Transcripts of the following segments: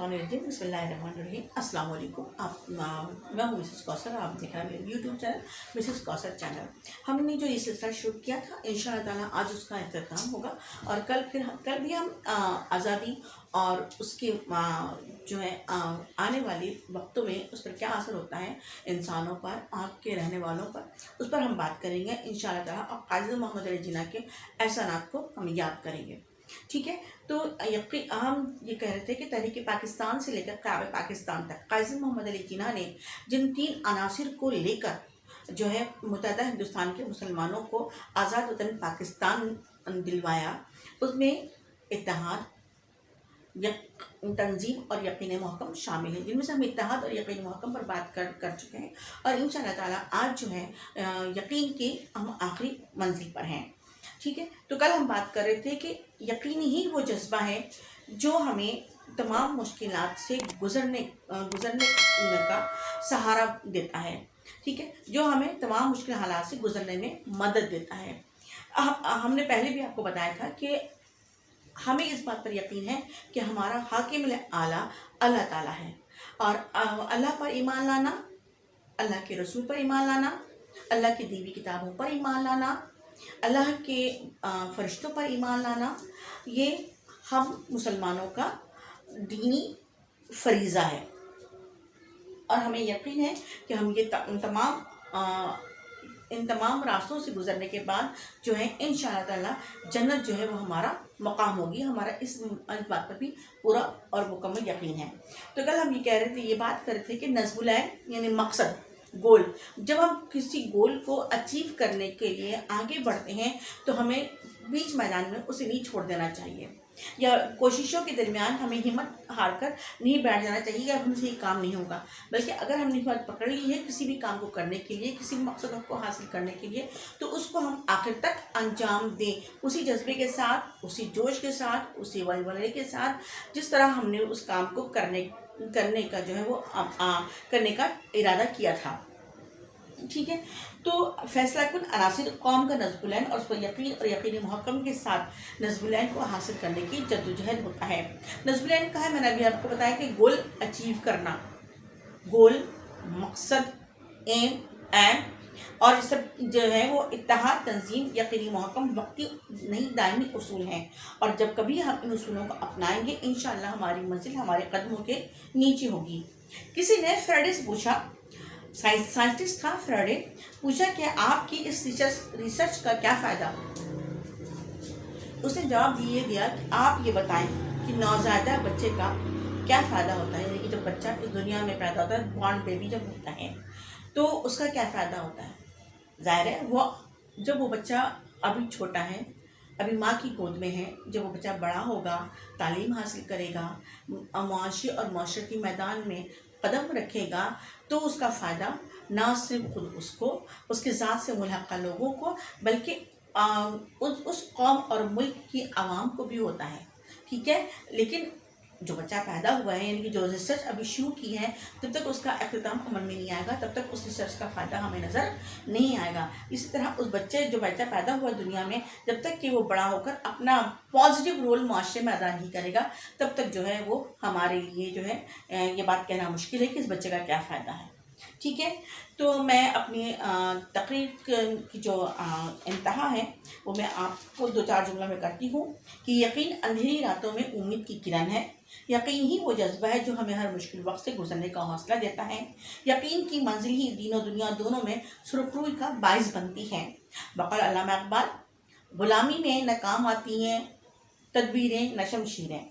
मिनशैतानिर्रजीम बिस्मिल्लाहिर्रहमानिर्रहीम। अस्सलाम वालेकुम। मैं हूँ मिसेस कौसर। आप देख रहे हैं मेरे YouTube channel Mrs Kausar channel. हमने जो ये सिलसिला शुरू किया था इंशाअल्लाह ताला आज उसका इख्तिताम होगा और कल भी हम आज़ादी और उसके जो है आने वाले वक्तों में उस पर क्या असर होता है इंसानों पर, आँख के रहने वालों पर, उस पर हम बात करेंगे इंशाअल्लाह ताला। और काज़ी मोहम्मद अली जिन्ना के एहसानात को हम याद करेंगे। ठीक है, तो हम ये कह रहे थे कि तहरीक पाकिस्तान से लेकर क़याम पाकिस्तान तक काज़ी मोहम्मद अली जिन्ना ने जिन 3 अनासिर को लेकर जो है मुत्तहदा हिंदुस्तान के मुसलमानों को आज़ाद वतन पाकिस्तान दिलवाया, उसमें इत्तेहाद, तंजीम और यकीन महकम शामिल है, जिनमें से हम इत्तेहाद और यकीन महकम पर बात कर चुके हैं। और इंशाअल्लाह ताला आज जो है यकीन की हम आखिरी मंजिल पर हैं। ठीक है, तो कल हम बात कर रहे थे कि यकीन ही वो जज्बा है जो हमें तमाम मुश्किलात से गुज़रने का सहारा देता है। ठीक है, जो हमें तमाम मुश्किल हालात से गुज़रने में मदद देता है। हमने पहले भी आपको बताया था कि हमें इस बात पर यकीन है कि हमारा हाकिम आला अल्लाह ताला है, और अल्लाह पर ईमान लाना, अल्लाह के रसूल पर ईमान लाना, अल्लाह की दीवी किताबों पर ईमान लाना, अल्लाह के फरिश्तों पर ईमान लाना, ये हम मुसलमानों का दीनी फरीज़ा है। और हमें यकीन है कि हम ये इन तमाम रास्तों से गुज़रने के बाद जो है इंशाअल्लाह ताला जन्नत जो है वो हमारा मकाम होगी। हमारा इस बात पर भी पूरा और मुकम्मल यकीन है। तो कल हम ये कह रहे थे, ये बात कर रहे थे कि नज़्बुल ऐन यानी मकसद, गोल, जब हम किसी गोल को अचीव करने के लिए आगे बढ़ते हैं तो हमें बीच मैदान में उसे नहीं छोड़ देना चाहिए, या कोशिशों के दरमियान हमें हिम्मत हार कर नहीं बैठ जाना चाहिए कि हमसे ये काम नहीं होगा। बल्कि अगर हमने हिम्मत पकड़ ली है किसी भी काम को करने के लिए, किसी भी मकसद को हासिल करने के लिए, तो उसको हम आखिर तक अंजाम दें, उसी जज्बे के साथ, उसी जोश के साथ, उसी वलवले के साथ, जिस तरह हमने उस काम को करने का जो है वो करने का इरादा किया था। ठीक है, तो फैसला कुन अनासिर कौम का नज़्बुल ऐन और उस पर यकीन और यकीन महकम के साथ नज़्बुल ऐन को हासिल करने की जद्दोजहद होता है। नज़्बुल ऐन का है, मैंने अभी आपको बताया कि गोल अचीव करना, गोल, मकसद, एम और सब जो है वो इत्तेहाद, तंजीम, यकीनी महकम वक्ती नहीं दायमी उसूल हैं। और जब कभी हम इन उसूलों को अपनाएंगे इंशाअल्लाह हमारी मंजिल हमारे कदमों के नीचे होगी। किसी ने फ्राइडे से पूछा, साइंटिस्ट था फ्राइडे, पूछा कि आपकी इस रिसर्च का क्या फ़ायदा। उसने जवाब दिए दिया कि आप ये बताएं कि नवज़ायदा बच्चे का क्या फ़ायदा होता है, यानी कि जब बच्चा इस दुनिया में पैदा होता है, बॉर्न बेबी जब होता है तो उसका क्या फ़ायदा होता है। ज़ाहिर है वो जब वो बच्चा अभी छोटा है, अभी माँ की गोद में है, जब वो बच्चा बड़ा होगा, तालीम हासिल करेगा, मुआशी और माशरती मैदान में कदम रखेगा, तो उसका फ़ायदा ना सिर्फ खुद उसको, उसके ज़ात से मुल्हक़ा लोगों को, बल्कि उस कौम और मुल्क की आवाम को भी होता है। ठीक है, लेकिन जो बच्चा पैदा हुआ है, यानी कि जो रिसर्च अभी शुरू की है, जब तक उसका इख्तिताम अमल में नहीं आएगा तब तक उस रिसर्च का फ़ायदा हमें नज़र नहीं आएगा। इसी तरह जो बच्चा पैदा हुआ दुनिया में, जब तक कि वो बड़ा होकर अपना पॉजिटिव रोल माशरे में अदा नहीं करेगा, तब तक जो है वो हमारे लिए जो है ये बात कहना मुश्किल है कि इस बच्चे का क्या फ़ायदा है। ठीक है, तो मैं अपनी तकरीर की जो इंतहा है वो मैं आपको 2-4 जुमलों में करती हूँ कि यकीन अंधेरी रातों में उम्मीद की किरण है, यकीन ही वो जज्बा है जो हमें हर मुश्किल वक्त से गुजरने का हौसला देता है, यकीन की मंजिल ही दीन और दुनिया दोनों में सुरखरुई का बाइस बनती है। बक़ौल अल्लामा इक़बाल, गुलामी में नाकाम आती हैं तदबीरें न शमशीरें,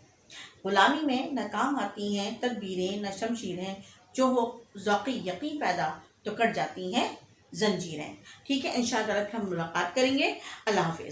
गुलामी में नाकाम आती हैं तदबीरें न शमशीरें, जो हो ज़ौक़ी यकीन पैदा तो कट जाती हैं ज़ंजीरें। ठीक है, इंशाअल्लाह हम मुलाकात करेंगे। अल्लाह हाफ़िज़।